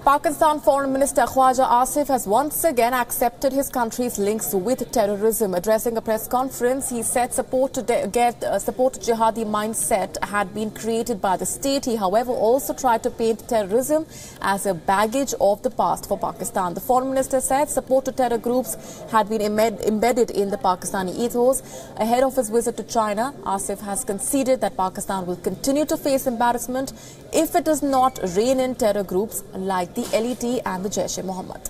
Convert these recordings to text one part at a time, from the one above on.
Pakistan Foreign Minister Khwaja Asif has once again accepted his country's links with terrorism. Addressing a press conference, he said support to jihadi mindset had been created by the state. He, however, also tried to paint terrorism as a baggage of the past for Pakistan. The Foreign Minister said support to terror groups had been embedded in the Pakistani ethos. Ahead of his visit to China, Asif has conceded that Pakistan will continue to face embarrassment if it does not rein in terror groups like the LET and the Jaish-e-Mohammed.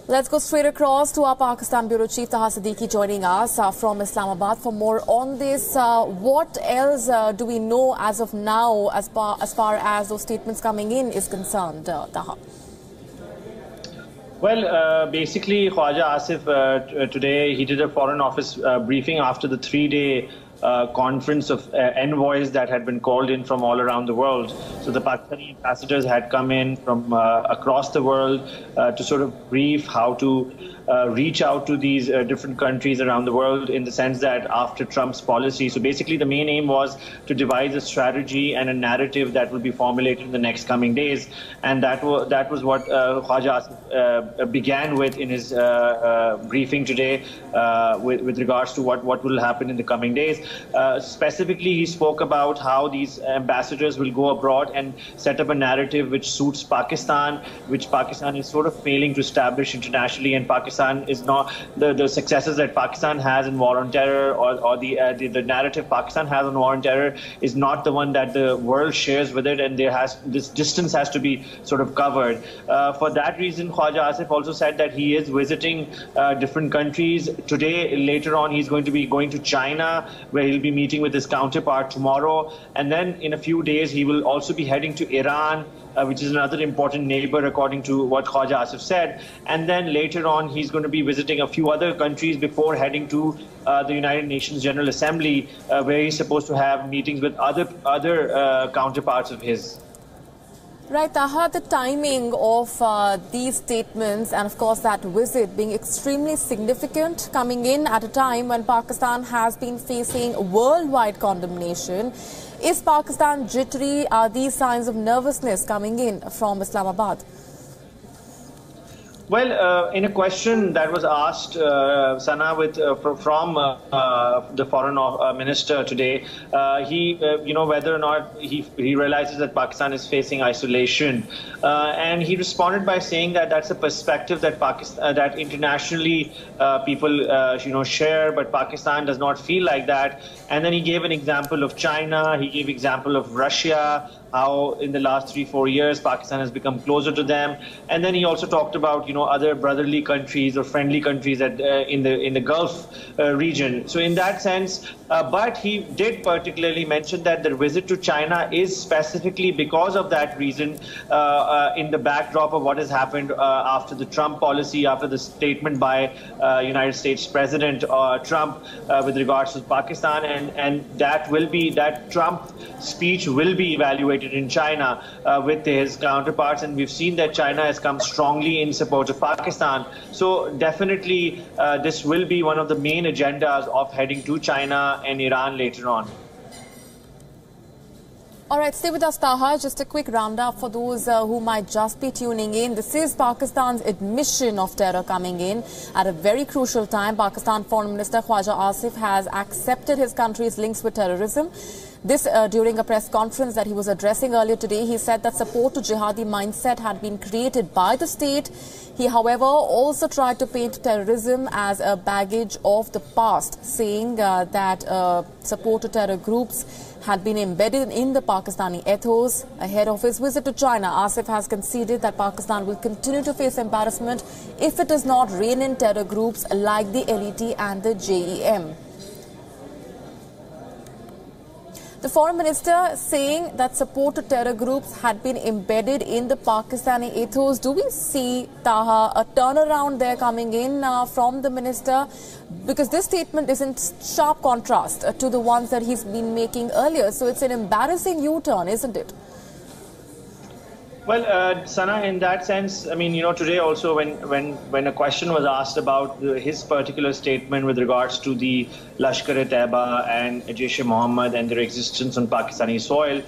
Let's go straight across to our Pakistan Bureau Chief Taha Siddiqui joining us from Islamabad for more on this. What else do we know as of now as far as those statements coming in is concerned, Taha? Well, basically, Khwaja Asif today, he did a Foreign Office briefing after the three-day conference of envoys that had been called in from all around the world. So the Pakistani ambassadors had come in from across the world to sort of brief how to reach out to these different countries around the world in the sense that after Trump's policy. So basically the main aim was to devise a strategy and a narrative that will be formulated in the next coming days. And that was what Khwaja Asif began with in his briefing today with regards to what will happen in the coming days. Specifically, he spoke about how these ambassadors will go abroad and set up a narrative which suits Pakistan, which Pakistan is sort of failing to establish internationally, and Pakistan is not the successes that Pakistan has in war on terror or the narrative Pakistan has on war on terror is not the one that the world shares with it, and this distance has to be sort of covered. For that reason, Khwaja Asif also said that he is visiting different countries. Today, later on, he's going to be going to China, where he'll be meeting with his counterpart tomorrow. And then in a few days, he will also be heading to Iran, which is another important neighbor, according to what Khwaja Asif said. And then later on, he's going to be visiting a few other countries before heading to the United Nations General Assembly, where he's supposed to have meetings with other counterparts of his. Right, Taha, the timing of these statements and, of course, that visit being extremely significant, coming in at a time when Pakistan has been facing worldwide condemnation. Is Pakistan jittery? Are these signs of nervousness coming in from Islamabad? Well, in a question that was asked, Sana, from the foreign minister today, he, whether or not he realizes that Pakistan is facing isolation, and he responded by saying that that's a perspective that that internationally people, share, but Pakistan does not feel like that. And then he gave an example of China. He gave example of Russia, how in the last 3-4 years Pakistan has become closer to them. And then he also talked about other brotherly countries or friendly countries that in the Gulf region. So in that sense, but he did particularly mention that the visit to China is specifically because of that reason, in the backdrop of what has happened after the Trump policy, after the statement by United States President Trump with regards to Pakistan, and that Trump speech will be evaluated in China with his counterparts, and we've seen that China has come strongly in support of Pakistan. So definitely this will be one of the main agendas of heading to China and Iran later on. All right, stay with us, Taha. Just a quick roundup for those who might just be tuning in. This is Pakistan's admission of terror coming in at a very crucial time. Pakistan Foreign Minister Khwaja Asif has accepted his country's links with terrorism. This during a press conference that he was addressing earlier today. He said that support to jihadi mindset had been created by the state. He, however, also tried to paint terrorism as a baggage of the past, saying that support to terror groups had been embedded in the Pakistani ethos. Ahead of his visit to China, Asif has conceded that Pakistan will continue to face embarrassment if it does not rein in terror groups like the LET and the JEM. The foreign minister saying that support to terror groups had been embedded in the Pakistani ethos. Do we see, Taha, a turnaround there coming in from the minister? Because this statement is in sharp contrast to the ones that he's been making earlier. So it's an embarrassing U-turn, isn't it? Well, Sana, in that sense, I mean, today also when a question was asked about his particular statement with regards to the Lashkar-e-Taiba and Jaish-e-Mohammed and their existence on Pakistani soil,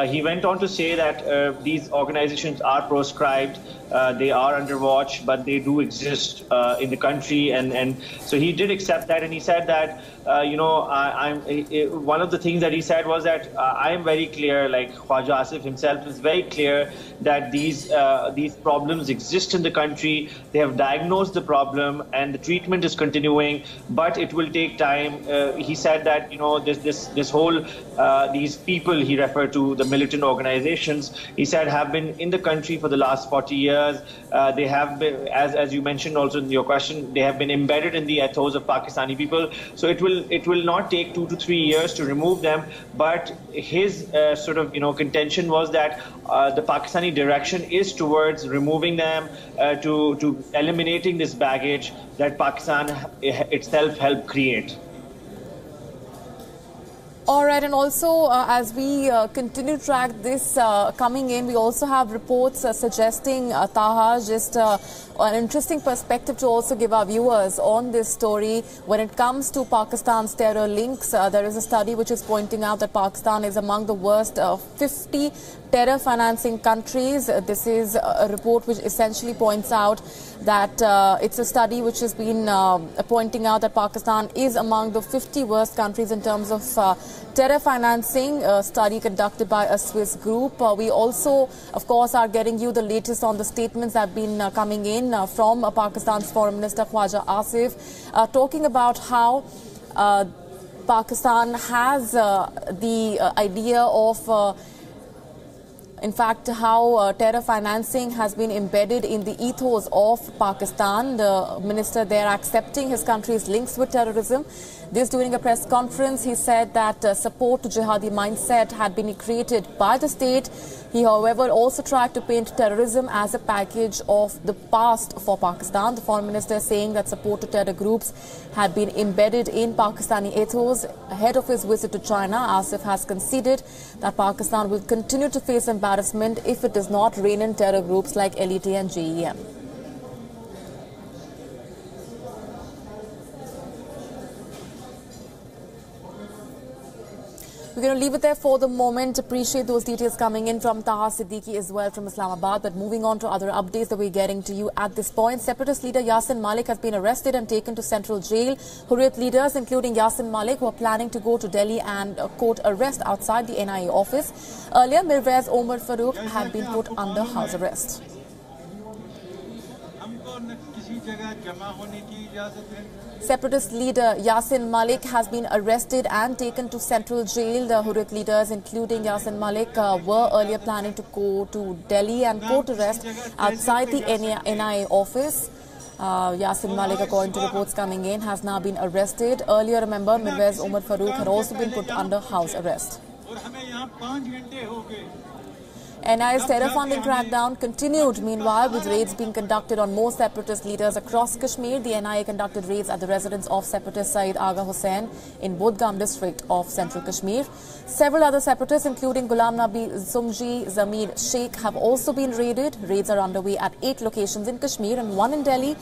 he went on to say that these organizations are proscribed, they are under watch, but they do exist in the country, and so he did accept that, and he said that one of the things that he said was that I am very clear, like Khwaja Asif himself is very clear that these problems exist in the country. They have diagnosed the problem, and the treatment is continuing, but it will take time. He said that this whole these people he referred to, the militant organizations, he said have been in the country for the last 40 years. They have been, as you mentioned also in your question, they have been embedded in the ethos of Pakistani people. So it will not take 2 to 3 years to remove them. But his sort of contention was that the Pakistani direction is towards removing them, to eliminating this baggage that Pakistan itself helped create. All right, and also as we continue to track this coming in, we also have reports suggesting, Taha, just an interesting perspective to also give our viewers on this story. When it comes to Pakistan's terror links, there is a study which is pointing out that Pakistan is among the worst 50 terror financing countries. This is a report which essentially points out that it's a study which has been pointing out that Pakistan is among the 50 worst countries in terms of terror financing, a study conducted by a Swiss group. We also, of course, are getting you the latest on the statements that have been coming in from Pakistan's Foreign Minister Khwaja Asif, talking about how Pakistan has the idea of in fact, how terror financing has been embedded in the ethos of Pakistan. The minister there accepting his country's links with terrorism. This during a press conference, he said that support to jihadi mindset had been created by the state. He, however, also tried to paint terrorism as a package of the past for Pakistan. The foreign minister saying that support to terror groups had been embedded in Pakistani ethos. Ahead of his visit to China, Asif has conceded that Pakistan will continue to face embarrassment if it does not rein in terror groups like LET and JEM. We're going to leave it there for the moment. Appreciate those details coming in from Taha Siddiqui as well from Islamabad. But moving on to other updates that we're getting to you at this point. Separatist leader Yasin Malik has been arrested and taken to central jail. Hurriyat leaders, including Yasin Malik, were planning to go to Delhi and court arrest outside the NIA office. Earlier, Mirwaiz Omar Farooq had been put under house arrest. Separatist leader Yasin Malik has been arrested and taken to central jail. The Hurriyat leaders, including Yasin Malik, were earlier planning to go to Delhi and court arrest outside the NIA office. Yasin Malik, according to reports coming in, has now been arrested. Earlier, remember, Mirwaiz Omar Farooq had also been put under house arrest. NIA's terror funding crackdown continued, meanwhile, with raids being conducted on more separatist leaders across Kashmir. The NIA conducted raids at the residence of separatist Saeed Agha Hussain in Budgam district of central Kashmir. Several other separatists, including Ghulam Nabi Zumji, Zamir Sheikh, have also been raided. Raids are underway at 8 locations in Kashmir and 1 in Delhi.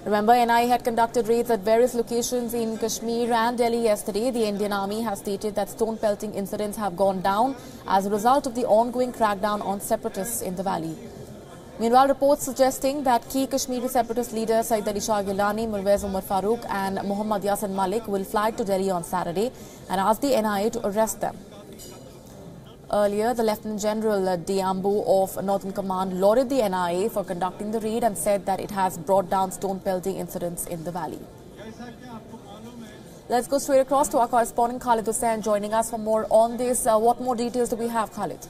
Remember, NIA had conducted raids at various locations in Kashmir and Delhi yesterday. The Indian Army has stated that stone pelting incidents have gone down as a result of the ongoing crackdown on separatists in the valley. Meanwhile, reports suggesting that key Kashmiri separatist leaders Saeed Ali Shah Gilani, Mirwaiz Omar Farooq and Muhammad Yasin Malik will fly to Delhi on Saturday and ask the NIA to arrest them. Earlier, the Lieutenant General Diambu of Northern Command lauded the NIA for conducting the raid and said that it has brought down stone pelting incidents in the valley. Let's go straight across to our correspondent Khalid Hussain joining us for more on this. What more details do we have, Khalid?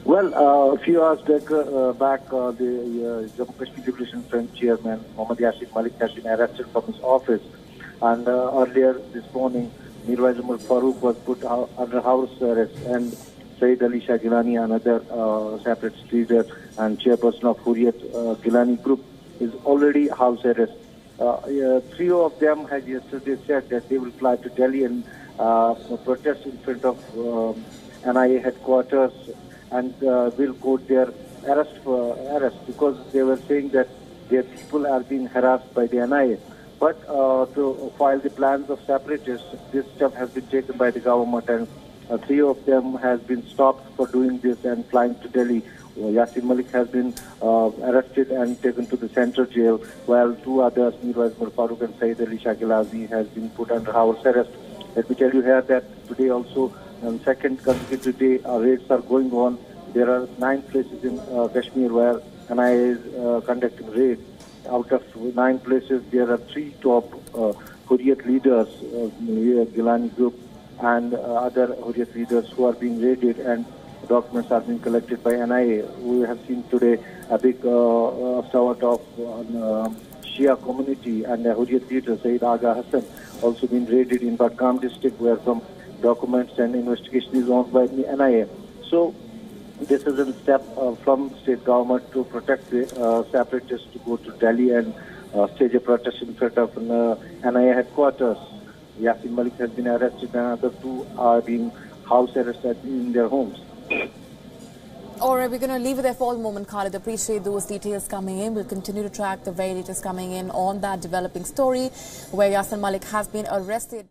Well, a few hours back, the Jammu Kashmir Liberation Front chairman Muhammad Yasin Malik has been arrested from his office, and earlier this morning Mirwaiz Omar Farooq was put under house arrest, and Saeed Ali Shah Gilani, another separatist leader and chairperson of Hurriyat Gilani group, is already house arrest. 3 of them had yesterday said that they will fly to Delhi and protest in front of NIA headquarters and will quote their arrest because they were saying that their people are being harassed by the NIA. But to file the plans of separatists, this step has been taken by the government, and 3 of them has been stopped for doing this and flying to Delhi. Yasin Malik has been arrested and taken to the central jail, while 2 others, Mirwais Farooq and Saeed Ali Shagilazi, has been put under house arrest. Let me tell you here that today also, on second consecutive day, raids are going on. There are 9 places in Kashmir where NIA is conducting raids. Out of 9 places, there are 3 top Hurriyat leaders, Gilani group, and other Hurriyat leaders who are being raided, and documents are being collected by NIA. We have seen today a big sort of Shia community and a Hurriyat leader, Sayyid Aga Hassan, also been raided in Badgaam district, where some documents and investigation is owned by the NIA. So this is a step from state government to protect the separatists to go to Delhi and stage a protest in front of NIA headquarters. Yasin Malik has been arrested and other 2 are being house arrested in their homes. All right, we're going to leave it there for the moment, Khalid. Appreciate those details coming in. We'll continue to track the very latest coming in on that developing story where Yasin Malik has been arrested.